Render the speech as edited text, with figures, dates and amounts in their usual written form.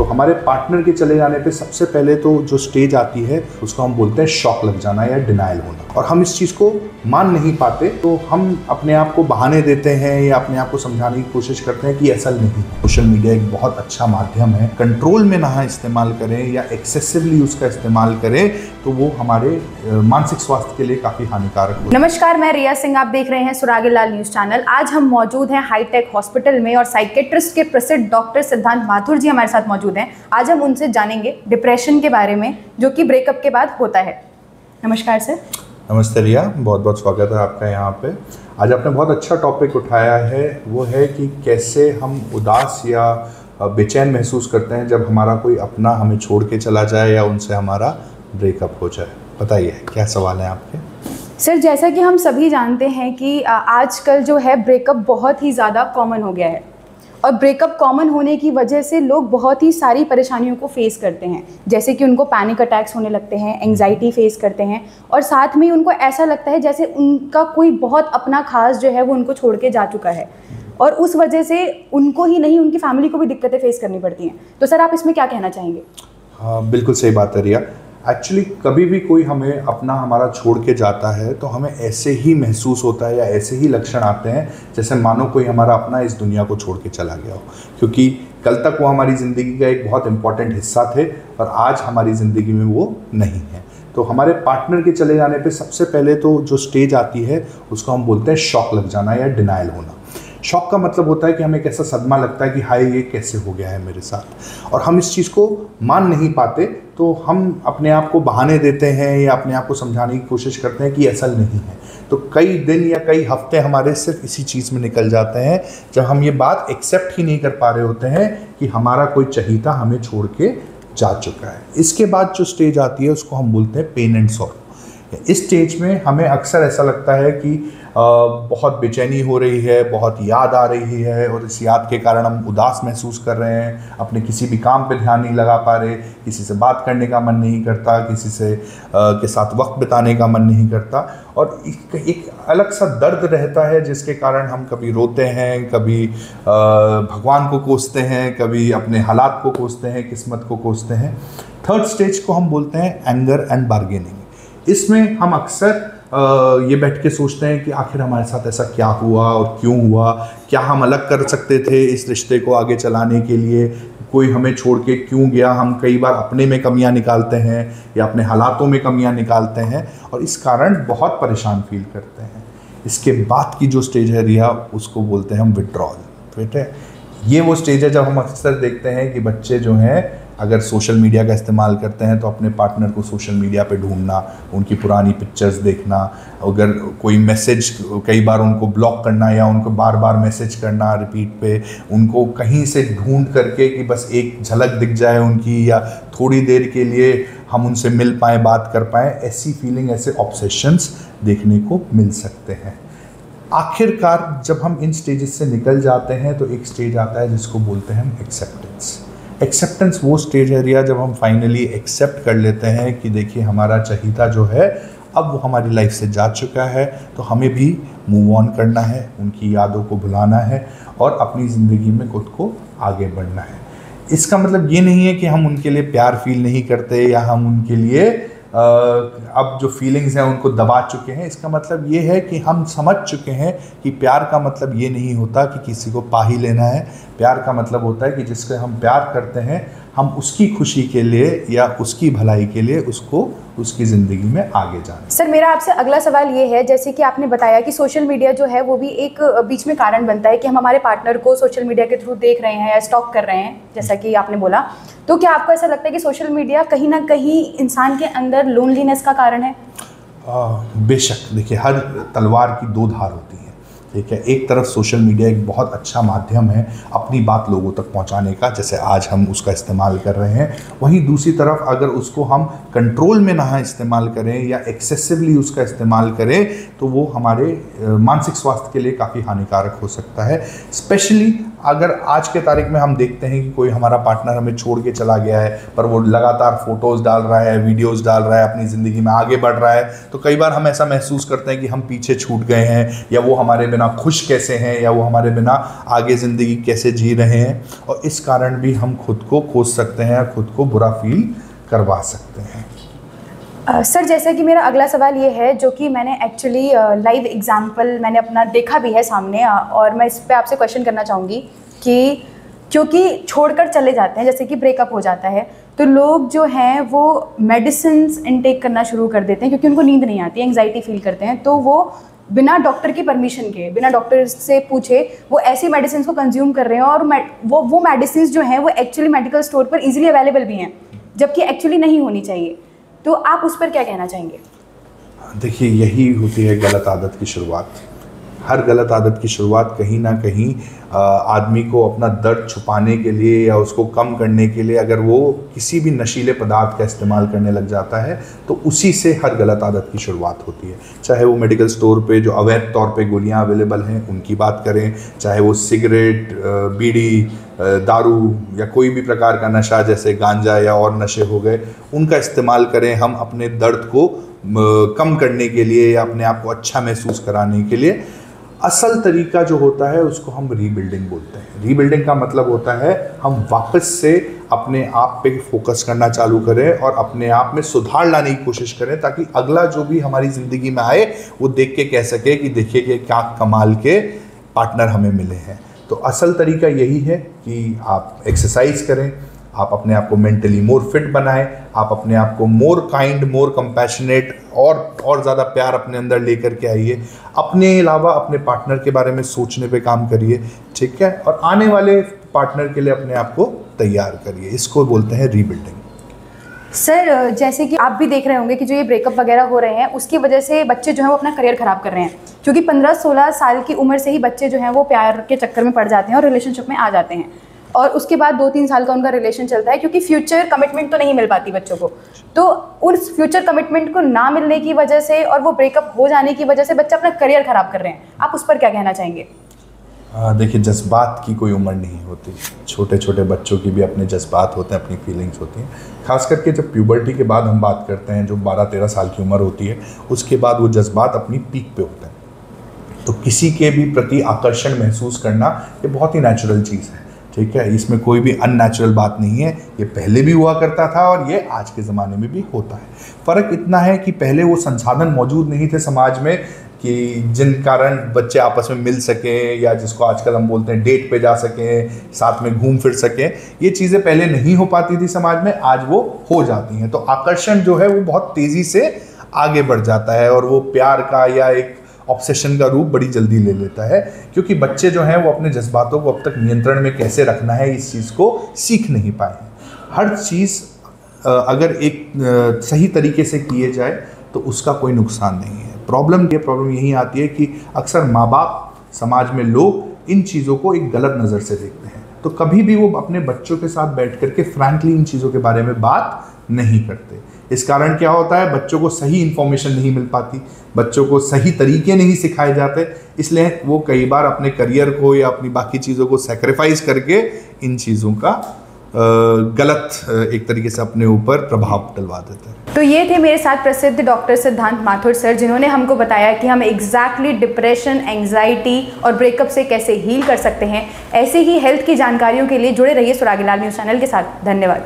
तो हमारे पार्टनर के चले जाने पे सबसे पहले तो जो स्टेज आती है उसको हम बोलते हैं शॉक लग जाना या डिनायल होना, और हम इस चीज़ को मान नहीं पाते तो हम अपने आप को बहाने देते हैं या अपने आप को समझाने की कोशिश करते हैं कि ऐसा नहीं है। सोशल मीडिया एक बहुत अच्छा माध्यम है, कंट्रोल में ना इस्तेमाल करें या एक्सेसिवली उसका इस्तेमाल करें तो वो हमारे मानसिक स्वास्थ्य के लिए काफ़ी हानिकारक होता है। नमस्कार, मैं रिया सिंह, आप देख रहे हैं सुरागीलाल न्यूज़ चैनल। आज हम मौजूद हैं हाईटेक हॉस्पिटल में और साइकेट्रिस्ट के प्रसिद्ध डॉक्टर सिद्धांत माथुर जी हमारे साथ मौजूद हैं। आज हम उनसे जानेंगे डिप्रेशन के बारे में, जो कि ब्रेकअप के बाद होता है। नमस्कार सर। नमस्ते रिया, बहुत बहुत स्वागत है आपका यहाँ पे। आज आपने बहुत अच्छा टॉपिक उठाया है, वो है कि कैसे हम उदास या बेचैन महसूस करते हैं जब हमारा कोई अपना हमें छोड़ के चला जाए या उनसे हमारा ब्रेकअप हो जाए। बताइए क्या सवाल है आपके? सर, जैसा कि हम सभी जानते हैं कि आजकल जो है ब्रेकअप बहुत ही ज़्यादा कॉमन हो गया है, और ब्रेकअप कॉमन होने की वजह से लोग बहुत ही सारी परेशानियों को फेस करते हैं, जैसे कि उनको पैनिक अटैक्स होने लगते हैं, एंग्जाइटी फेस करते हैं, और साथ में उनको ऐसा लगता है जैसे उनका कोई बहुत अपना खास जो है वो उनको छोड़ के जा चुका है, और उस वजह से उनको ही नहीं उनकी फैमिली को भी दिक्कतें फेस करनी पड़ती हैं। तो सर, आप इसमें क्या कहना चाहेंगे? हाँ, बिल्कुल सही बात है रिया। एक्चुअली कभी भी कोई हमें अपना हमारा छोड़ के जाता है तो हमें ऐसे ही महसूस होता है या ऐसे ही लक्षण आते हैं जैसे मानो कोई हमारा अपना इस दुनिया को छोड़ के चला गया हो, क्योंकि कल तक वो हमारी ज़िंदगी का एक बहुत इम्पॉर्टेंट हिस्सा थे और आज हमारी ज़िंदगी में वो नहीं है। तो हमारे पार्टनर के चले जाने पे सबसे पहले तो जो स्टेज आती है उसको हम बोलते हैं शॉक लग जाना या डिनायल होना। शॉक का मतलब होता है कि हमें एक ऐसा सदमा लगता है कि हाय, ये कैसे हो गया है मेरे साथ, और हम इस चीज़ को मान नहीं पाते तो हम अपने आप को बहाने देते हैं या अपने आप को समझाने की कोशिश करते हैं कि ऐसा नहीं है। तो कई दिन या कई हफ्ते हमारे सिर्फ इसी चीज़ में निकल जाते हैं जब हम ये बात एक्सेप्ट ही नहीं कर पा रहे होते हैं कि हमारा कोई चहीता हमें छोड़ के जा चुका है। इसके बाद जो स्टेज आती है उसको हम बोलते हैं पेन एंड सॉरो। इस स्टेज में हमें अक्सर ऐसा लगता है कि बहुत बेचैनी हो रही है, बहुत याद आ रही है, और इस याद के कारण हम उदास महसूस कर रहे हैं, अपने किसी भी काम पे ध्यान नहीं लगा पा रहे, किसी से बात करने का मन नहीं करता, किसी से के साथ वक्त बिताने का मन नहीं करता, और एक अलग सा दर्द रहता है जिसके कारण हम कभी रोते हैं, कभी भगवान को कोसते हैं, कभी अपने हालात को कोसते हैं, किस्मत को कोसते हैं। थर्ड स्टेज को हम बोलते हैं एंगर एंड बार्गेनिंग। इसमें हम अक्सर ये बैठ के सोचते हैं कि आखिर हमारे साथ ऐसा क्या हुआ और क्यों हुआ, क्या हम अलग कर सकते थे इस रिश्ते को आगे चलाने के लिए, कोई हमें छोड़ के क्यों गया। हम कई बार अपने में कमियां निकालते हैं या अपने हालातों में कमियां निकालते हैं और इस कारण बहुत परेशान फील करते हैं। इसके बाद की जो स्टेज है रिया, उसको बोलते हैं हम विड्रॉल। ठीक है, ये वो स्टेज है जब हम अक्सर देखते हैं कि बच्चे जो हैं अगर सोशल मीडिया का इस्तेमाल करते हैं तो अपने पार्टनर को सोशल मीडिया पे ढूंढना, उनकी पुरानी पिक्चर्स देखना, अगर कोई मैसेज कई बार उनको ब्लॉक करना या उनको बार बार मैसेज करना रिपीट पे, उनको कहीं से ढूंढ करके कि बस एक झलक दिख जाए उनकी या थोड़ी देर के लिए हम उनसे मिल पाएँ, बात कर पाएँ, ऐसी फीलिंग, ऐसे ऑब्सेशंस देखने को मिल सकते हैं। आखिरकार जब हम इन स्टेजेस से निकल जाते हैं तो एक स्टेज आता है जिसको बोलते हैं हम एक्सेप्टेंस। एक्सेप्टेंस वो स्टेज है रिया जब हम फाइनली एक्सेप्ट कर लेते हैं कि देखिए हमारा चहीता जो है अब वो हमारी लाइफ से जा चुका है, तो हमें भी मूव ऑन करना है, उनकी यादों को भुलाना है और अपनी ज़िंदगी में खुद को आगे बढ़ना है। इसका मतलब ये नहीं है कि हम उनके लिए प्यार फील नहीं करते या हम उनके लिए अब जो फीलिंग्स हैं उनको दबा चुके हैं। इसका मतलब ये है कि हम समझ चुके हैं कि प्यार का मतलब ये नहीं होता कि किसी को पा ही लेना है। प्यार का मतलब होता है कि जिससे हम प्यार करते हैं हम उसकी खुशी के लिए या उसकी भलाई के लिए उसको उसकी ज़िंदगी में आगे जाना। सर, मेरा आपसे अगला सवाल ये है, जैसे कि आपने बताया कि सोशल मीडिया जो है वो भी एक बीच में कारण बनता है कि हम हमारे पार्टनर को सोशल मीडिया के थ्रू देख रहे हैं या स्टॉक कर रहे हैं, जैसा कि आपने बोला। तो क्या आपको ऐसा लगता है कि सोशल मीडिया कहीं ना कहीं इंसान के अंदर लोनलीनेस का कारण है? बेशक, देखिए हर तलवार की दो धार होती हैं। ठीक है, एक तरफ सोशल मीडिया एक बहुत अच्छा माध्यम है अपनी बात लोगों तक पहुंचाने का, जैसे आज हम उसका इस्तेमाल कर रहे हैं। वहीं दूसरी तरफ अगर उसको हम कंट्रोल में ना इस्तेमाल करें या एक्सेसिवली उसका इस्तेमाल करें तो वो हमारे मानसिक स्वास्थ्य के लिए काफ़ी हानिकारक हो सकता है। स्पेशली अगर आज के तारीख में हम देखते हैं कि कोई हमारा पार्टनर हमें छोड़ के चला गया है, पर वो लगातार फोटोज़ डाल रहा है, वीडियोज़ डाल रहा है, अपनी ज़िंदगी में आगे बढ़ रहा है, तो कई बार हम ऐसा महसूस करते हैं कि हम पीछे छूट गए हैं, या वो हमारे बिना खुश कैसे हैं, या वो हमारे बिना आगे ज़िंदगी कैसे जी रहे हैं। और इस कारण भी हम खुद को खोज सकते हैं और खुद को बुरा फील करवा सकते हैं। सर, जैसे कि मेरा अगला सवाल ये है, जो कि मैंने एक्चुअली लाइव एग्जांपल मैंने अपना देखा भी है सामने, और मैं इस पे आपसे क्वेश्चन करना चाहूँगी कि क्योंकि छोड़कर चले जाते हैं, जैसे कि ब्रेकअप हो जाता है, तो लोग जो हैं वो मेडिसिन्स इनटेक करना शुरू कर देते हैं क्योंकि उनको नींद नहीं आती, एंग्जाइटी फील करते हैं, तो वो बिना डॉक्टर की परमिशन के, बिना डॉक्टर से पूछे वो ऐसी मेडिसिन को कंज्यूम कर रहे हैं, और वो मेडिसिन जो हैं वो एक्चुअली मेडिकल स्टोर पर ईजिली अवेलेबल भी हैं, जबकि एक्चुअली नहीं होनी चाहिए। तो आप उस पर क्या कहना चाहेंगे? देखिए, यही होती है गलत आदत की शुरुआत। हर गलत आदत की शुरुआत कहीं ना कहीं आदमी को अपना दर्द छुपाने के लिए या उसको कम करने के लिए, अगर वो किसी भी नशीले पदार्थ का इस्तेमाल करने लग जाता है, तो उसी से हर गलत आदत की शुरुआत होती है। चाहे वो मेडिकल स्टोर पे जो अवैध तौर पे गोलियां अवेलेबल हैं उनकी बात करें, चाहे वो सिगरेट, बीड़ी, दारू या कोई भी प्रकार का नशा जैसे गांजा या और नशे हो गए, उनका इस्तेमाल करें हम अपने दर्द को कम करने के लिए या अपने आप को अच्छा महसूस कराने के लिए। असल तरीका जो होता है उसको हम रीबिल्डिंग बोलते हैं। रीबिल्डिंग का मतलब होता है हम वापस से अपने आप पे फोकस करना चालू करें और अपने आप में सुधार लाने की कोशिश करें, ताकि अगला जो भी हमारी ज़िंदगी में आए वो देख के कह सके कि देखिए कि क्या कमाल के पार्टनर हमें मिले हैं। तो असल तरीका यही है कि आप एक्सरसाइज करें, आप अपने आप को मेंटली मोर फिट बनाएं, आप अपने आप को मोर काइंड, मोर कंपैशनेट और ज़्यादा प्यार अपने अंदर लेकर के आइए। अपने अलावा अपने पार्टनर के बारे में सोचने पे काम करिए, ठीक है, और आने वाले पार्टनर के लिए अपने आप को तैयार करिए। इसको बोलते हैं रीबिल्डिंग। सर, जैसे कि आप भी देख रहे होंगे कि जो ये ब्रेकअप वगैरह हो रहे हैं उसकी वजह से बच्चे जो हैं वो अपना करियर ख़राब कर रहे हैं, क्योंकि 15-16 साल की उम्र से ही बच्चे जो हैं वो प्यार के चक्कर में पड़ जाते हैं और रिलेशनशिप में आ जाते हैं, और उसके बाद 2-3 साल का उनका रिलेशन चलता है, क्योंकि फ्यूचर कमिटमेंट तो नहीं मिल पाती बच्चों को। तो उस फ्यूचर कमिटमेंट को ना मिलने की वजह से और वो ब्रेकअप हो जाने की वजह से बच्चा अपना करियर ख़राब कर रहे हैं। आप उस पर क्या कहना चाहेंगे? देखिए, जज्बात की कोई उम्र नहीं होती। छोटे छोटे बच्चों की भी अपने जज्बात होते हैं, अपनी फीलिंग्स होती हैं। खास करके जब प्यूबर्टी के बाद हम बात करते हैं, जो 12-13 साल की उम्र होती है, उसके बाद वो जज्बात अपनी पीक पे होते हैं। तो किसी के भी प्रति आकर्षण महसूस करना ये बहुत ही नेचुरल चीज़ है, ठीक है, इसमें कोई भी अननेचुरल बात नहीं है। ये पहले भी हुआ करता था और ये आज के ज़माने में भी होता है। फ़र्क इतना है कि पहले वो संसाधन मौजूद नहीं थे समाज में कि जिन कारण बच्चे आपस में मिल सकें, या जिसको आजकल हम बोलते हैं डेट पे जा सकें, साथ में घूम फिर सकें। ये चीज़ें पहले नहीं हो पाती थी समाज में, आज वो हो जाती हैं। तो आकर्षण जो है वो बहुत तेज़ी से आगे बढ़ जाता है और वो प्यार का या एक ऑब्सेशन का रूप बड़ी जल्दी ले लेता है, क्योंकि बच्चे जो हैं वो अपने जज्बातों को अब तक नियंत्रण में कैसे रखना है इस चीज़ को सीख नहीं पाए हैं। हर चीज़ अगर एक सही तरीके से किए जाए तो उसका कोई नुकसान नहीं है। प्रॉब्लम यही आती है कि अक्सर माँ बाप, समाज में लोग इन चीज़ों को एक गलत नज़र से देखते हैं, तो कभी भी वो अपने बच्चों के साथ बैठ करके फ्रैंकली इन चीज़ों के बारे में बात नहीं करते। इस कारण क्या होता है, बच्चों को सही इन्फॉर्मेशन नहीं मिल पाती, बच्चों को सही तरीके नहीं सिखाए जाते, इसलिए वो कई बार अपने करियर को या अपनी बाकी चीज़ों को सेक्रीफाइस करके इन चीज़ों का गलत एक तरीके से अपने ऊपर प्रभाव डलवा देते हैं। तो ये थे मेरे साथ प्रसिद्ध डॉक्टर सिद्धांत माथुर सर, जिन्होंने हमको बताया कि हम एग्जैक्टली डिप्रेशन, एंग्जाइटी और ब्रेकअप से कैसे हील कर सकते हैं। ऐसे ही हेल्थ की जानकारियों के लिए जुड़े रहिए सुरागीलाल न्यूज़ चैनल के साथ। धन्यवाद।